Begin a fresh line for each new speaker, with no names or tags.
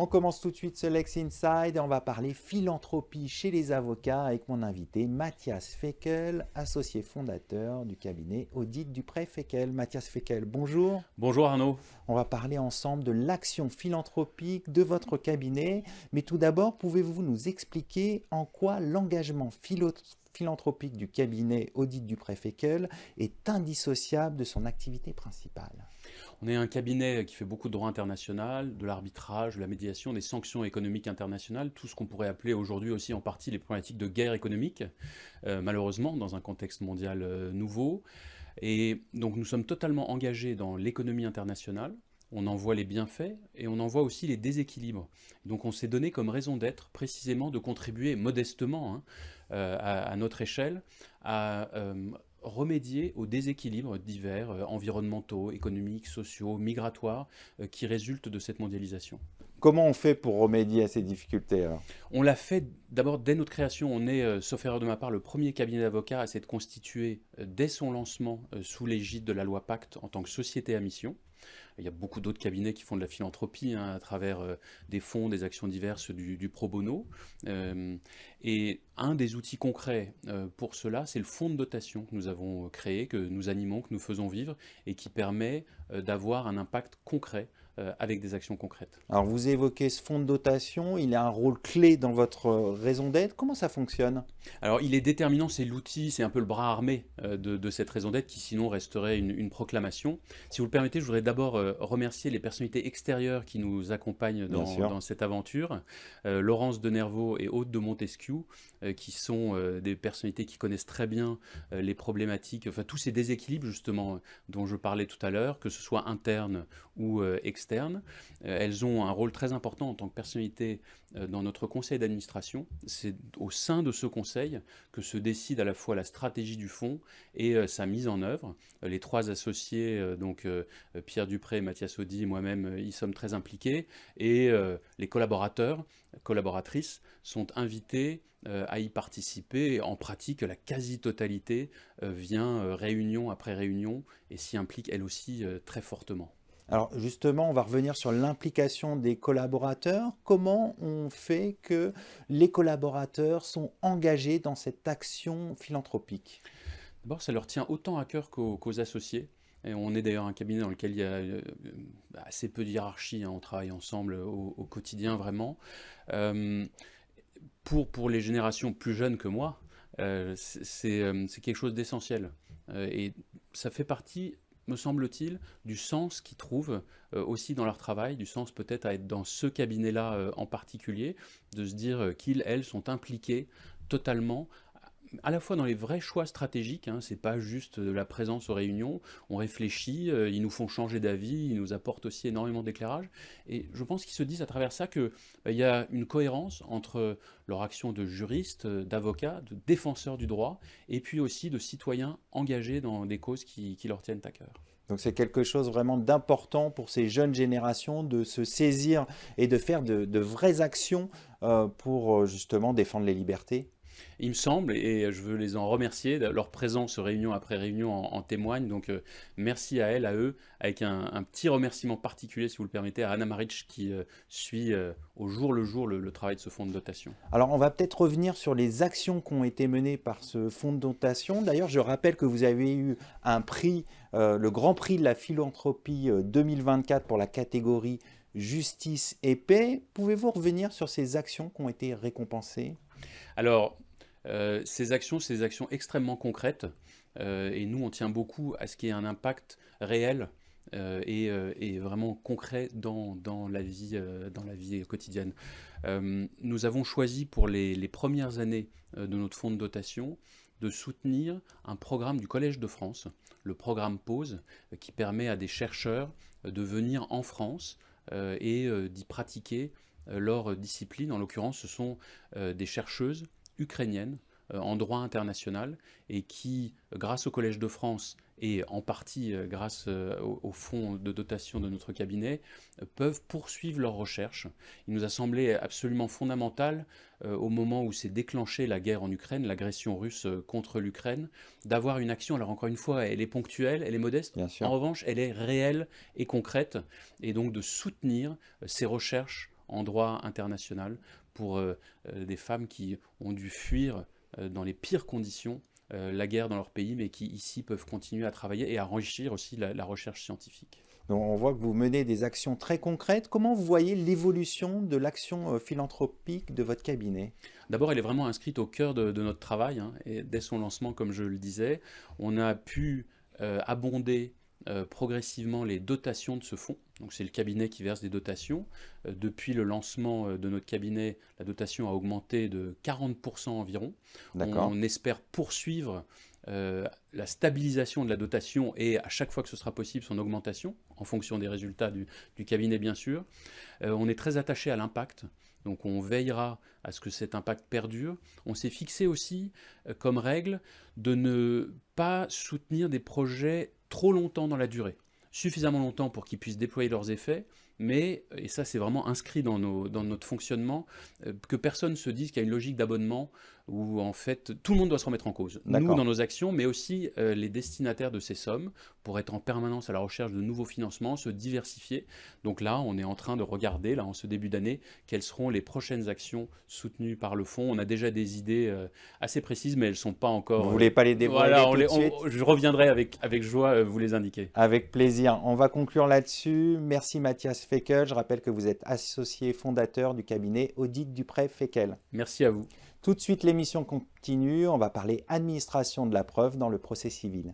On commence tout de suite ce Lex Inside et on va parler philanthropie chez les avocats avec mon invité Mathias Feckel, associé fondateur du cabinet Audit Dupré Feckel. Mathias Feckel, bonjour.
Bonjour Arnaud.
On va parler ensemble de l'action philanthropique de votre cabinet. Mais tout d'abord, pouvez-vous nous expliquer en quoi l'engagement philanthropique du cabinet Audit Dupré Feckel est indissociable de son activité principale?
On est un cabinet qui fait beaucoup de droit international, de l'arbitrage, de la médiation, des sanctions économiques internationales, tout ce qu'on pourrait appeler aujourd'hui aussi en partie les problématiques de guerre économique, malheureusement dans un contexte mondial nouveau. Et donc nous sommes totalement engagés dans l'économie internationale. On en voit les bienfaits et on en voit aussi les déséquilibres. Donc on s'est donné comme raison d'être précisément de contribuer modestement à notre échelle à remédier aux déséquilibres divers, environnementaux, économiques, sociaux, migratoires, qui résultent de cette mondialisation.
Comment on fait pour remédier à ces difficultés alors?
On l'a fait d'abord dès notre création. On est, sauf erreur de ma part, le premier cabinet d'avocats à s'être constitué dès son lancement sous l'égide de la loi Pacte en tant que société à mission. Il y a beaucoup d'autres cabinets qui font de la philanthropie à travers des fonds, des actions diverses, du pro bono. Et un des outils concrets pour cela, c'est le fonds de dotation que nous avons créé, que nous animons, que nous faisons vivre et qui permet d'avoir un impact concret avec des actions concrètes.
Alors vous évoquez ce fonds de dotation, il a un rôle clé dans votre raison d'être. Comment ça fonctionne?
Alors il est déterminant, c'est l'outil, c'est un peu le bras armé de cette raison d'être qui sinon resterait une proclamation. Si vous le permettez, je voudrais d'abord remercier les personnalités extérieures qui nous accompagnent
Bien sûr.
dans cette aventure. Laurence Denervaux et Aude de Montesquieu, qui sont des personnalités qui connaissent très bien les problématiques, enfin tous ces déséquilibres justement dont je parlais tout à l'heure, que ce soit interne ou externe. Elles ont un rôle très important en tant que personnalité dans notre conseil d'administration. C'est au sein de ce conseil que se décide à la fois la stratégie du fonds et sa mise en œuvre. Les trois associés, Pierre Dupré, Mathias Audy et moi-même, y sommes très impliqués. Et les collaborateurs, collaboratrices sont invités à y participer. En pratique, la quasi-totalité vient réunion après réunion et s'y implique elle aussi très fortement.
Alors justement, on va revenir sur l'implication des collaborateurs. Comment on fait que les collaborateurs sont engagés dans cette action philanthropique?
D'abord, ça leur tient autant à cœur qu'aux associés. Et on est d'ailleurs un cabinet dans lequel il y a assez peu de hiérarchie, hein. On travaille ensemble au quotidien vraiment. Euh, pour les générations plus jeunes que moi, c'est quelque chose d'essentiel. Et ça fait partie, me semble-t-il, du sens qu'ils trouvent aussi dans leur travail, du sens peut-être à être dans ce cabinet-là en particulier, de se dire qu'ils, elles, sont impliqués totalement à la fois dans les vrais choix stratégiques, hein, c'est pas juste de la présence aux réunions, on réfléchit, ils nous font changer d'avis, ils nous apportent aussi énormément d'éclairage, et je pense qu'ils se disent à travers ça qu'il y a une cohérence entre leur action de juriste, d'avocat, de défenseur du droit, et puis aussi de citoyens engagés dans des causes qui leur tiennent à cœur.
Donc c'est quelque chose vraiment d'important pour ces jeunes générations de se saisir et de faire de vraies actions pour justement défendre les libertés.
Il me semble, et je veux les en remercier, leur présence réunion après réunion en témoigne, donc merci à elles, à eux, avec un petit remerciement particulier, si vous le permettez, à Anna Maric qui suit au jour le jour le travail de ce fonds de dotation.
Alors, on va peut-être revenir sur les actions qui ont été menées par ce fonds de dotation. D'ailleurs, je rappelle que vous avez eu un prix, le Grand Prix de la philanthropie 2024 pour la catégorie Justice et Paix. Pouvez-vous revenir sur ces actions qui ont été récompensées?
Alors, ces actions, c'est des actions extrêmement concrètes, et nous, on tient beaucoup à ce qu'il y ait un impact réel et vraiment concret dans la vie quotidienne. Nous avons choisi pour les premières années de notre fonds de dotation de soutenir un programme du Collège de France, le programme PAUSE, qui permet à des chercheurs de venir en France et d'y pratiquer leur discipline. En l'occurrence, ce sont des chercheuses ukrainiennes en droit international et qui, grâce au Collège de France et en partie grâce au fonds de dotation de notre cabinet, peuvent poursuivre leurs recherches. Il nous a semblé absolument fondamental, au moment où s'est déclenchée la guerre en Ukraine, l'agression russe contre l'Ukraine, d'avoir une action. Alors encore une fois, elle est ponctuelle, elle est modeste.
Bien
En
sûr.
revanche, elle est réelle et concrète, et donc de soutenir ces recherches en droit international pour des femmes qui ont dû fuir dans les pires conditions la guerre dans leur pays, mais qui ici peuvent continuer à travailler et à enrichir aussi la recherche scientifique.
Donc, on voit que vous menez des actions très concrètes. Comment vous voyez l'évolution de l'action philanthropique de votre cabinet?
D'abord, elle est vraiment inscrite au cœur de notre travail, hein, et dès son lancement, comme je le disais, on a pu abonder progressivement les dotations de ce fonds. Donc c'est le cabinet qui verse des dotations. Depuis le lancement de notre cabinet, la dotation a augmenté de 40% environ.
D'accord.
On espère poursuivre la stabilisation de la dotation et à chaque fois que ce sera possible son augmentation en fonction des résultats du cabinet bien sûr. On est très attaché à l'impact, donc on veillera à ce que cet impact perdure. On s'est fixé aussi comme règle de ne pas soutenir des projets trop longtemps dans la durée, suffisamment longtemps pour qu'ils puissent déployer leurs effets, mais, et ça c'est vraiment inscrit dans notre fonctionnement, que personne se dise qu'il y a une logique d'abonnement où en fait tout le monde doit se remettre en cause. Nous dans nos actions, mais aussi les destinataires de ces sommes, pour être en permanence à la recherche de nouveaux financements, se diversifier. Donc là, on est en train de regarder, là en ce début d'année, quelles seront les prochaines actions soutenues par le fonds. On a déjà des idées assez précises, mais elles ne sont pas encore...
Vous ne voulez pas les dévoiler
voilà,
tout de suite?
je reviendrai avec joie vous les indiquer.
Avec plaisir. On va conclure là-dessus. Merci Mathias Feckel. Je rappelle que vous êtes associé fondateur du cabinet Audit Dupré Feckel.
Merci à vous.
Tout de suite, l'émission continue. On va parler administration de la preuve dans le procès civil.